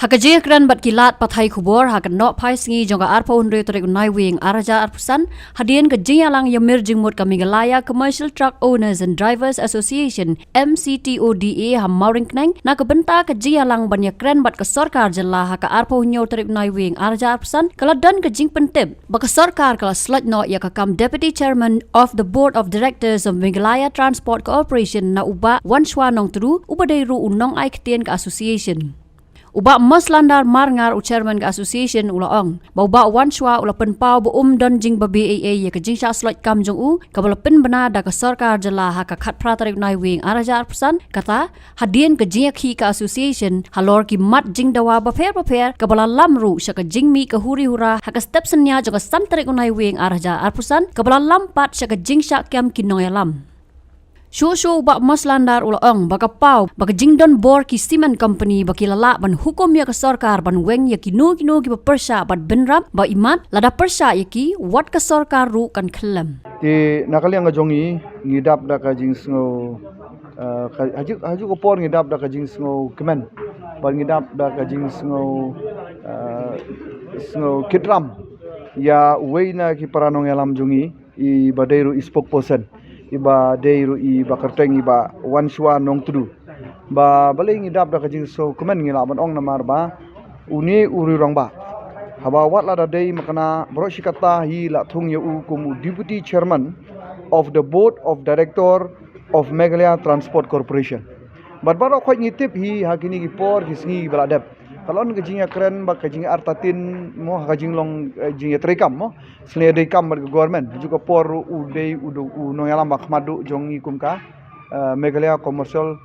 Hakajih kran bat kilat pathai kubor hakan no pai singi jongga arpa unre torek unai wing araja arpusan hadian ke jingalang yamir jingmut kami galaya Commercial Truck Owners and Drivers Association MCTODA ham mauring kneng na kebenta ke jingalang banyak kran bat ke sorkar jalla haka arpa unyo torek unai wing araja arpusan kala dan ke jing pentib baka sorkar kala slot no ya kakam Deputy Chairman of the Board of Directors of Meghalaya Transport Corporation na uba Wanshwa nong tru uba dairu unong ai ketien ke association. Uba mas landar marngar u chairman ke association ula ong. Bauba Wanshwa ula penpau bu don jing ba BAA ya ke jing sya slot kam jong u kabala pen bena da ke sarkar jala ha ka khat pratarik nai wing araja arpusan kata hadien ke jing khi ke association halor ki mat jing dawa ba pher kabala lamru sya ke jing mi ke huri hura ha ke step senya jo ke santarik nai wing araja arpusan kabala lampat sya ke jing sya kem kinong lam. Shosho bak mas landar ula ong baka pau baka jingdon bor ki cement company baki lala ban hukum ya ke sarkar ban weng ya ki no ki persya bat benrap ba imat lada persya ya ki wat ke sarkar ru kan khlem ti nakali ang jongi ngidap da ka jing sngo haju ko por ngidap da ka jing sngo kemen ban ngidap da ka jing sngo kitram ya weina ki paranong yalam jongi I badairu spokesperson iba deiru I bakarteng iba Wanshwa nong tudu ba baling idap da kajing so kumen ngila ban ong namar ba uni uri rong ba haba wat la da dei makana bro shikata hi la thung ye u kum Deputy Chairman of the Board of Director of Meghalaya Transport Corporation bat baro khoi ngitip hi hakini ki por kisngi baladap kalon kajing keren ba kajing artatin mo kajing long jing trekam mo sne de kam ba government juga por u de u no yalam ba khmadu jongi kumka Meghalaya Commercial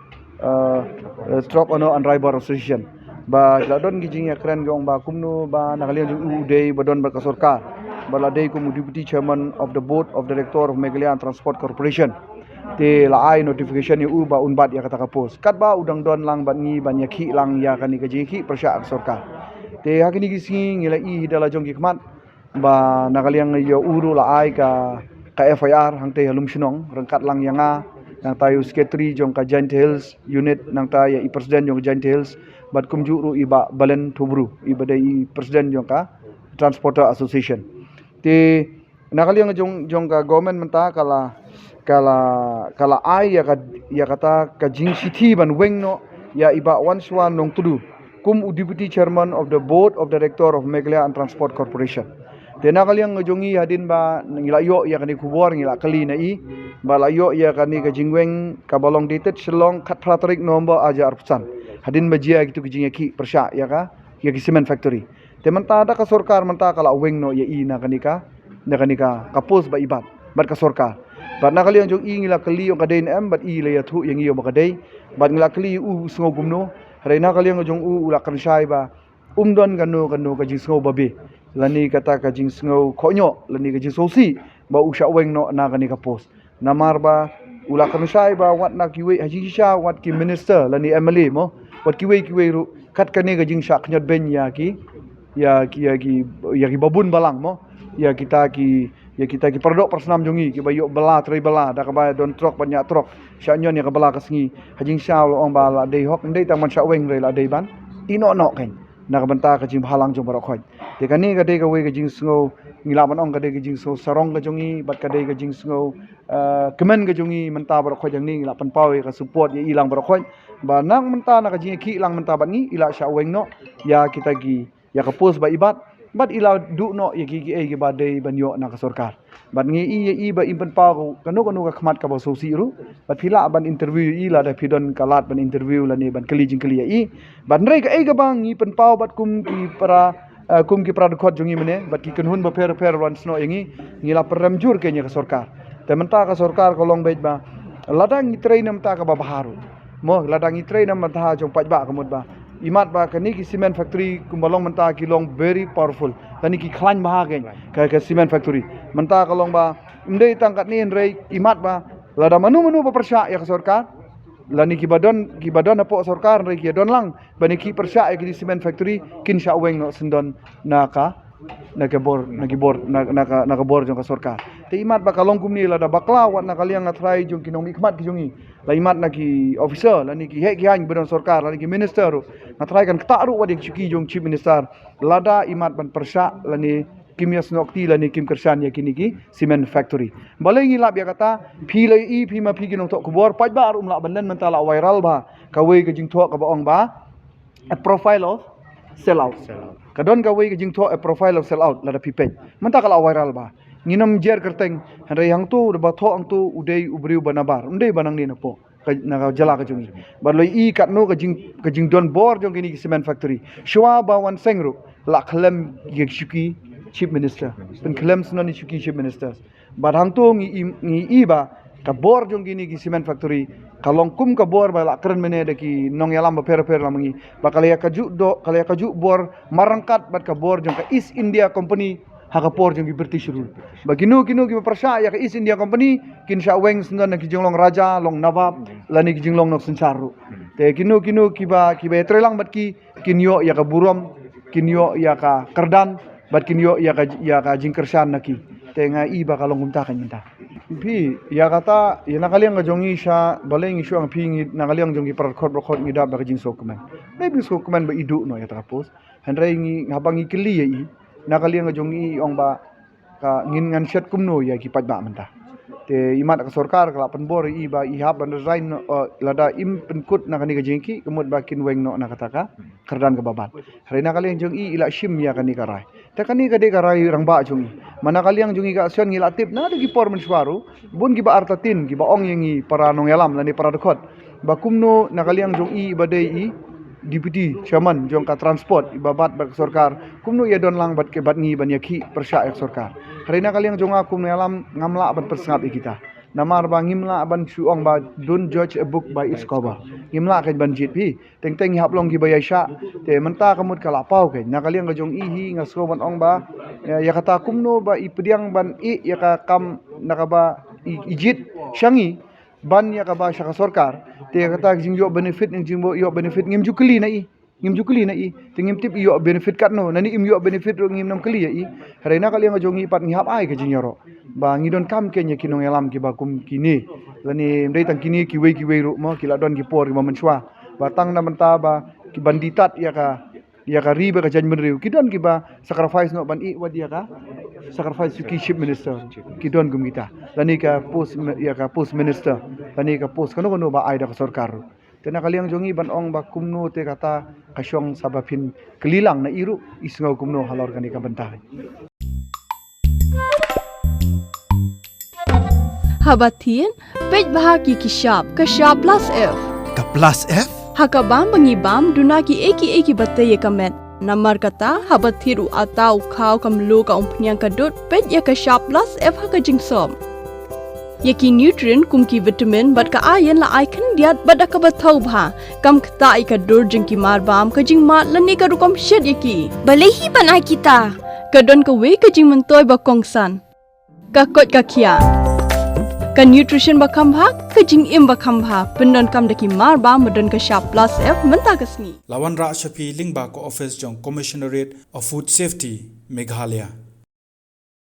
Truck Owner and Driver Association ba ladon kajing keren gong ba kumnu ba nakalian u de badon ba kasorka ba ladai kum Deputy Chairman of the Board of Director of Meghalaya Transport Corporation te laai notification yu ba unbat ya kata kapos kat ba udang don lang ban ngi ban yakhi lang ya kani ka jiki persya sarkar te hakini gisi ngila I hidala jong kikmat ba nakaliang yo uru laai ka FIR hang te halum sinong rengkat lang yanga nang tayo secretary jong ka Giant Hills unit nang ta ya I president jong Giant Hills bat kumju ru iba balen tubru iba dai president jong ka Transporter Association te nakaliang jong ka government menta kala ai ya kata ka jing city ban weng no ya iba Wanshwa nong tudu kum Deputy Chairman of the Board of Director of Meghalaya Transport Corporation tena kaliang jongi hadin ba ngila yo ya kani kubor ngila kali na I ba la yo ya kani ka jingweng ka balong dated selong khat pratrik nomba aja arpusan hadin ba jia gitu ki jingeki persya ya ka ya ki cement factory te menta da ka sarkar menta kala weng no ya I na kani ka kapos ba ibat bat ka sarkar bat nakali ang jong I ngila kali yung kadain bat I la yathu yang iyo makaday bat ngila kali u sngo gumno haray nakali ang jong ula kanshay ba umdon kano ka jing sngo babi lani kata ka jing sngo konyo lani ka jing sosi ba usha weng no na kani kapos namar ba ula kanshay ba wat na kiwe haji sha wat ki minister lani MLA mo wat kiwe ru kat kani ka jing sha knyot ben ya ki babun balang mo ya kita ki perdok persnam jongi ki bayo bela tri bela da ka ba don trok banyak trok syanyon ya ka bela kasngi hajing syaw ong bala dei hok ndei tang man syaweng re la dei ban ino no ken na ka benta ka jing halang jong barok khoi te kani ka dei ka we ka jing sngo ngila man ong ka dei ka jing so sarong ka jongi bat ka dei ka jing sngo kemen ka jongi menta barok khoi jang ni ngila pan pawe ka support ya ilang barok khoi ba nang menta na ka jing ki ilang menta bat ni ila syaweng no ya kita gi ya ka pos ba ibat bat ila du no ya gi e gi badai banyo na ka sarkar bat ngi I ba impen pa ko kanu ka khmat ka ba so si ru bat phila ban interview ila da phidon kalat ban interview la ni ban kali jing kali I bat nrei ka ga bang ngi pen pau bat kum ki pra khot jongi mene bat ki kunhun ba fer wan sno yangi ngila perem jur ke nya ka sarkar te menta ka sarkar ko long bej ba ladang ngi train nam ta ka ba baharu mo ladang ngi train nam ta jong paj ba kamut ba imat ba kani ki cement factory kumbalong menta ki long very powerful kani ki khlan bahage ka cement factory menta ka long ba ndei tangkat ni rei imat ba lada manu ba persya ya ka sarkar lani ki badon apo sarkar rei ki don lang bani ki persya ya ki cement factory kin sya weng no sendon na ka nakabor jong ka sarkar te imat ba kalong kumni la da baklawat nakaliang ngatrai jong kinong ikmat ki jongi la imat na ki officer la ni ki he ki hang bedon sarkar la ni ki minister ngatrai kan ktaru wa dik chuki jong chief minister lada imat ban persa la ni Kimyas Nokti la ni Kim Kersan ya kini ki cement factory. Balai ngilap ya kata pi lai i pi ma pi ginong tok kubor paj ba rum la bandan mentala viral ba kawai ke jing tok ka baong ba a profile of sell out. Kadon kawai ke jing tok a profile of sell out la da pi page. Menta kala viral ba. Nginam jer kerteng handai hang tu ba tok ang tu udai ubriu banabar. Undai banang ni na po. Naga jala ka jungi. Balai i kat no ka jing don bor jong kini ki cement factory. Shwa ba wan sengru la khlem yek shuki Chief Minister, pen klaim senoni chuki Chief Ministers. Barang tu ngi iba ka bor jong gini ki cement factory kalong kum ka bor ba la keren mene de ki nong yalam ba per la mangi ba kalaya kaju bor marangkat bat ka bor jong ka East India Company ha ka por jong ki British rule. Ba kinu ki persya ya ka East India Company kin sha weng sendan ki jong long raja long nawab lani ki jong long nok sencharu. Te kinu ki ba trelang bat ki kinyo ya ka burom kinyo ya ka kerdan bat kinyo ya ka jingkersan naki tenga iba kalong kumta kan minta pi ya kata ya nakaliang ga jongi sha baleng isu ang pi nakaliang jongi perkot ngida ba jing sokman maybe sokman ba idu no ya tapos handrai ngi ngabang ikli ya i nakaliang ga jongi ong ba ka ngin ngan shet kumno ya ki paj ba menta te imat ka sarkar kala penbor i ba i hab ban resign lada im penkut nakani ga jingki kemut bakin weng no nakataka kerdan ke babat hari nakaliang jongi ila shim ya kani karai takani kade karai rang ba jungi mana kaliang jungi ka asion ngila tip na dagi por mensuaru bun gi ba artatin gi ba ong yengi para nong yalam lani para dekot ba kumno na kaliang jungi badai i deputy chairman jong ka transport ibabat ba sarkar kumno ya don lang bat ke bat ngi ban yakhi persya ek sarkar harina kaliang jonga kumno yalam ngamla ban persngap kita namar ba ngimla ban suong ba don't judge a book by its cover ngimla kan ban jit pi teng hap long gi bayasha te menta kamut kala pau ke nakaliang ga jong ihi ngaso ban ong ba ya kata kumno ba ipediang ban i ya ka kam nakaba ijit syangi ban ya ka ba sya ka sarkar te kata jing yo benefit ning jing yo benefit ngim jukli na i tingim tip yo benefit kat no nani im yo benefit ro ngim nam kli ya i harina kaliang ga jong i pat ngihap ai ke jing yoro ba ngidon kam ke nya kinong yalam ki ba kum kini lani mdai tang kini ki wei ro mo kila don ki por ki menswa batang na menta ba ki banditat ya ka riba ka janmen riu kidon ki ba sacrifice no ban i wad ya ka sacrifice ki chief minister kidon gum kita lani ka post minister lani ka post kano ba ai da ka sarkar tena kaliang jongi ban ong ba kumno te kata kasyong sabapin kelilang na iru isngau kumno halor kani ka bentah Habatin, pej bahagi kishap plus F. Ka plus F? Hakabam bangibam dunaki eki batay kamet. Namar kata habathiru atau kau kamlu ka umpnyang kadut pej ya kishap plus F haka jingsom. Yaki nutrient kumki vitamin bat ka ayan la icon diat bat ka bathau bha kam kta ka dur jingki marbam ka jing mat lani ka rukom shed yaki. Balehi banai kita. Kadon ka we ka jing mentoy ba kongsan. Ka kot ka kia. Ka nutrition bakam bha ka jing im bakam bha pendon kam daki mar ba modon ka sharp plus F menta kasni Lawan Ra Shafi Lingba ko office jong Commissionerate of Food Safety Meghalaya